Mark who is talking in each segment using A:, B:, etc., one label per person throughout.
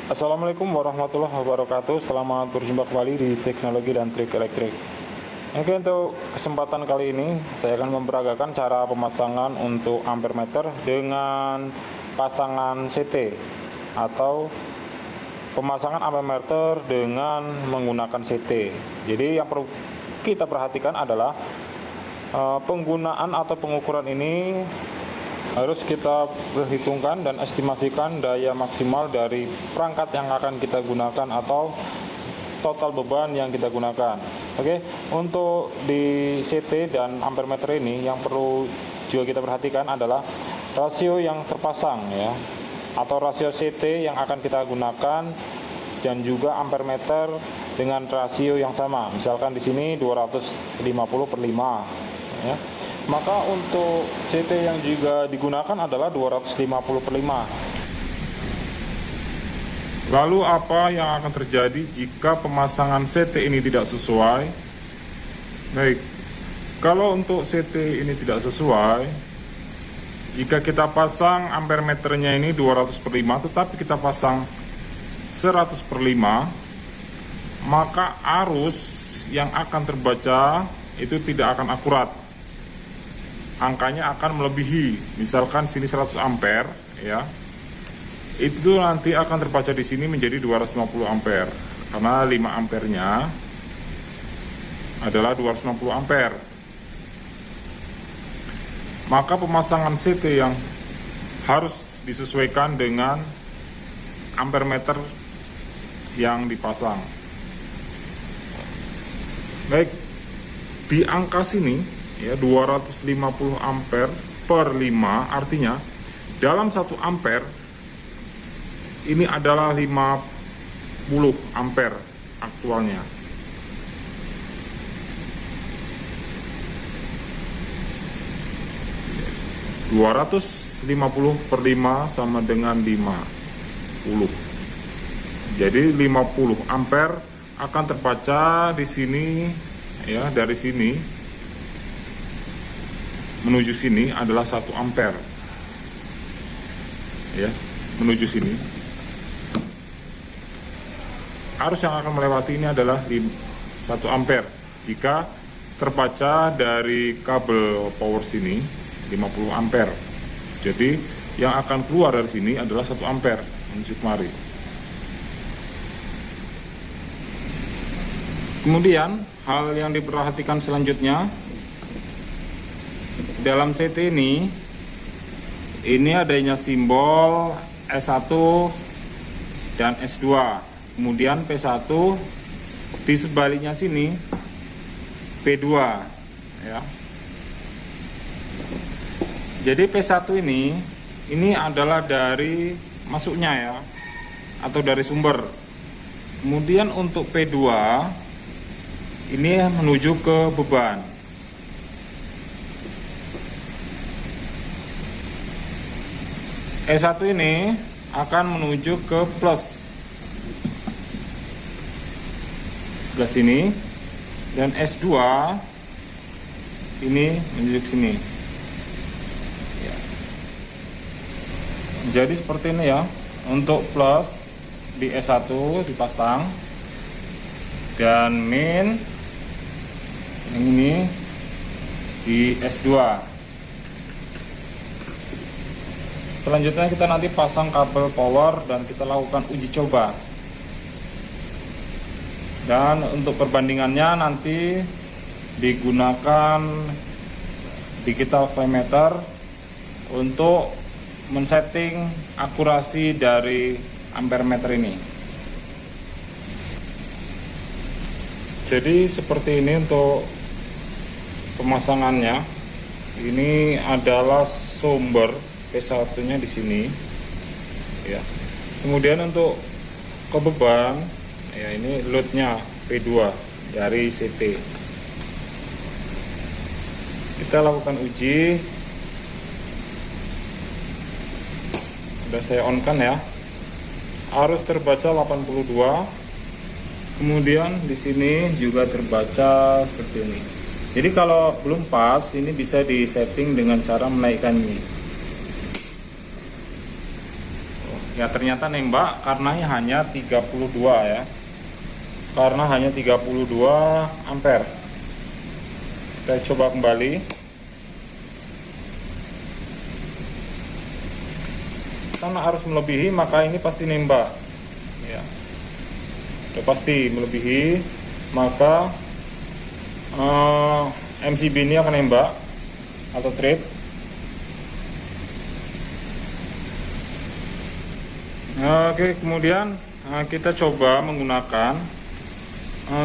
A: Assalamualaikum warahmatullahi wabarakatuh. Selamat berjumpa kembali di Teknologi dan Trik Elektrik. Oke, untuk kesempatan kali ini saya akan memperagakan cara pemasangan untuk ampermeter dengan pasangan CT atau pemasangan ampermeter dengan menggunakan CT. Jadi yang perlu kita perhatikan adalah penggunaan atau pengukuran ini harus kita perhitungkan dan estimasikan daya maksimal dari perangkat yang akan kita gunakan atau total beban yang kita gunakan. Oke, untuk di CT dan ampermeter ini yang perlu juga kita perhatikan adalah rasio yang terpasang ya, atau rasio CT yang akan kita gunakan dan juga ampermeter dengan rasio yang sama. Misalkan di sini 250/5 ya. Maka untuk CT yang juga digunakan adalah 250/5.
B: Lalu apa yang akan terjadi jika pemasangan CT ini tidak sesuai? Baik, kalau untuk CT ini tidak sesuai, jika kita pasang ampermeternya ini 200/5 tetapi kita pasang 100/5, maka arus yang akan terbaca itu tidak akan akurat. Angkanya akan melebihi, misalkan sini 100 ampere ya, itu nanti akan terbaca di sini menjadi 250 ampere karena 5 ampernya adalah 250 ampere. Maka pemasangan CT yang harus disesuaikan dengan ampermeter yang dipasang. Baik, di angka sini ya 250 ampere per 5, artinya dalam 1 ampere ini adalah 50 ampere aktualnya. (250/5) sama dengan 50. Jadi 50 ampere akan terbaca di sini ya, dari sini menuju sini adalah 1 ampere ya, menuju sini. Arus yang akan melewati ini adalah 1 ampere jika terbaca dari kabel power sini 50 ampere. Jadi yang akan keluar dari sini adalah 1 ampere menuju kemari. Kemudian hal yang diperhatikan selanjutnya, dalam CT ini adanya simbol S1 dan S2, kemudian P1, di sebaliknya sini P2 ya. Jadi P1 ini adalah dari masuknya ya, atau dari sumber. Kemudian untuk P2 ini menuju ke beban. S1 ini akan menuju ke plus sebelah sini, dan S2 ini menuju ke sini ya. Jadi seperti ini ya, untuk plus di S1 dipasang, dan min ini di S2. Selanjutnya kita nanti pasang kabel power dan kita lakukan uji coba. Dan untuk perbandingannya nanti digunakan digital voltmeter untuk men-setting akurasi dari ampermeter ini. Jadi seperti ini untuk pemasangannya. Ini adalah sumber P1-nya di sini ya. Kemudian untuk ke beban ya, ini loadnya P2 dari CT. Kita lakukan uji. Sudah saya on kan ya. Arus terbaca 82. Kemudian di sini juga terbaca seperti ini. Jadi kalau belum pas, ini bisa disetting dengan cara menaikkan ini.
A: Ya ternyata nembak karena hanya 32 ya. Karena hanya 32 ampere. Kita coba kembali. Karena harus melebihi, maka ini pasti nembak. Ya. Udah pasti melebihi, maka MCB ini akan nembak atau trip. Oke, kemudian kita coba menggunakan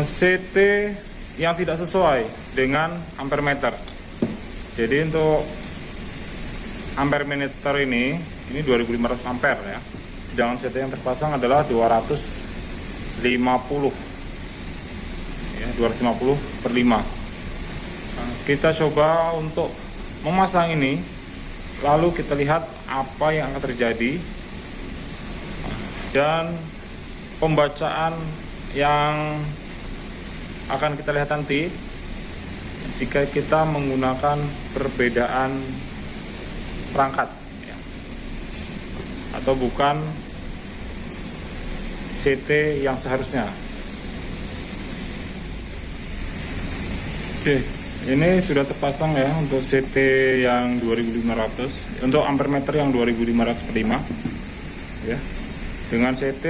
A: CT yang tidak sesuai dengan ampere meter. Jadi untuk ampere meter ini 2500 ampere ya. Sedangkan CT yang terpasang adalah 250 ya, 250 per 5. Kita coba untuk memasang ini, lalu kita lihat apa yang akan terjadi dan pembacaan yang akan kita lihat nanti jika kita menggunakan perbedaan perangkat ya, atau bukan CT yang seharusnya. Oke, ini sudah terpasang ya untuk CT yang 2500, untuk ampere meter yang 2500 per 5 ya, dengan CT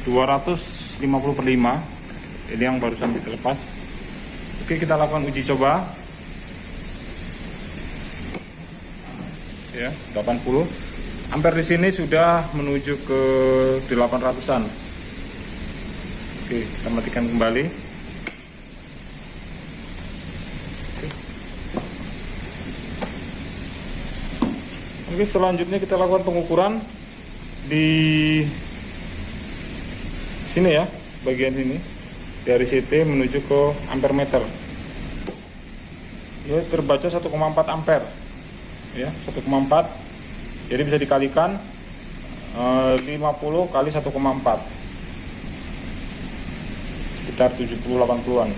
A: 250 per 5. Ini yang barusan kita lepas. Oke, kita lakukan uji coba ya. 80 ampere di sini sudah menuju ke 800-an. Oke, kita matikan kembali. Oke, selanjutnya kita lakukan pengukuran di sini ya, bagian sini dari CT menuju ke ampere meter. Ya, terbaca 1,4 ampere ya, 1,4. Jadi bisa dikalikan 50 kali 1,4, sekitar 70-80an.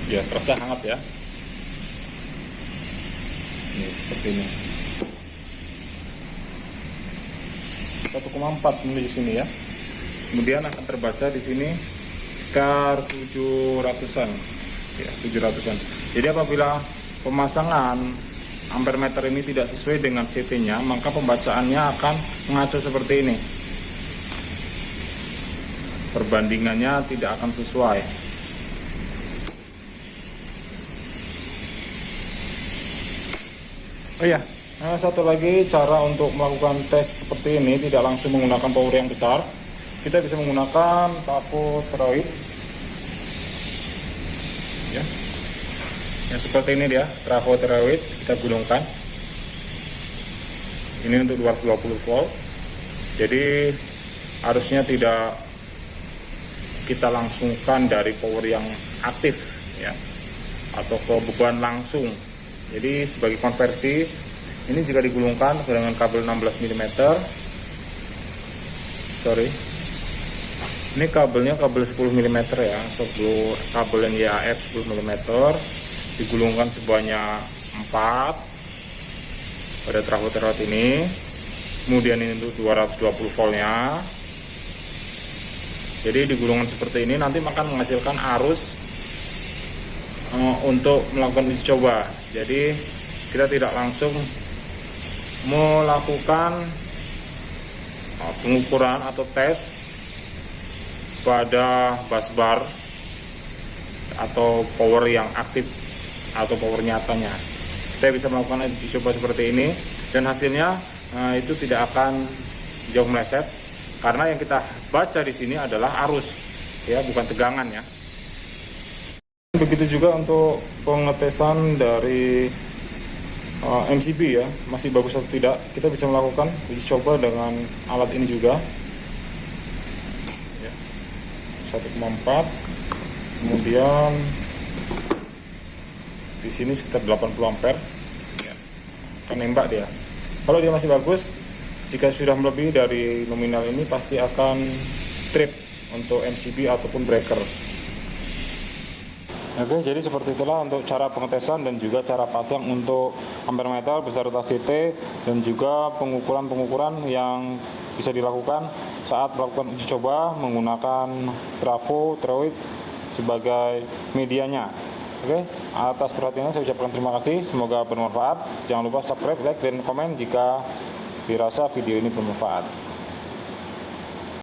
A: Ya, terasa hangat ya. Ini seperti ini. 1,4 menuju sini ya. Kemudian akan terbaca di sini sekitar 700-an. Ya, 700-an. Jadi apabila pemasangan ampere meter ini tidak sesuai dengan CT-nya, maka pembacaannya akan mengacu seperti ini. Perbandingannya tidak akan sesuai. Oh iya, satu lagi cara untuk melakukan tes seperti ini tidak langsung menggunakan power yang besar. Kita bisa menggunakan trafo toroid. Ya. Yang seperti ini dia, trafo toroid kita gulungkan. Ini untuk 220 volt. Jadi harusnya tidak kita langsungkan dari power yang aktif ya, atau ke beban langsung. Jadi sebagai konversi, ini jika digulungkan dengan kabel 16 mm. Sorry. Ini kabelnya kabel 10 mm ya, kabel yang YAF 10 mm digulungkan sebanyak 4 pada trafo toroid ini. Kemudian ini untuk 220 voltnya. Jadi digulungkan seperti ini nanti akan menghasilkan arus untuk melakukan uji coba. Jadi kita tidak langsung melakukan pengukuran atau tes pada busbar atau power yang aktif atau power nyatanya. Saya bisa melakukan uji coba seperti ini dan hasilnya itu tidak akan jauh meleset karena yang kita baca di sini adalah arus ya, bukan tegangan ya. Begitu juga untuk pengetesan dari MCB ya, masih bagus atau tidak, kita bisa melakukan uji coba dengan alat ini juga ya, 1,4. Kemudian di sini sekitar 80 ampere ya, akan nembak dia. Kalau dia masih bagus, jika sudah melebihi dari nominal ini pasti akan trip untuk MCB ataupun breaker. Oke, jadi seperti itulah untuk cara pengetesan dan juga cara pasang untuk ampermeter beserta CT dan juga pengukuran-pengukuran yang bisa dilakukan saat melakukan uji coba menggunakan trafo teroid sebagai medianya. Oke, atas perhatiannya saya ucapkan terima kasih, semoga bermanfaat. Jangan lupa subscribe, like, dan komen jika dirasa video ini bermanfaat.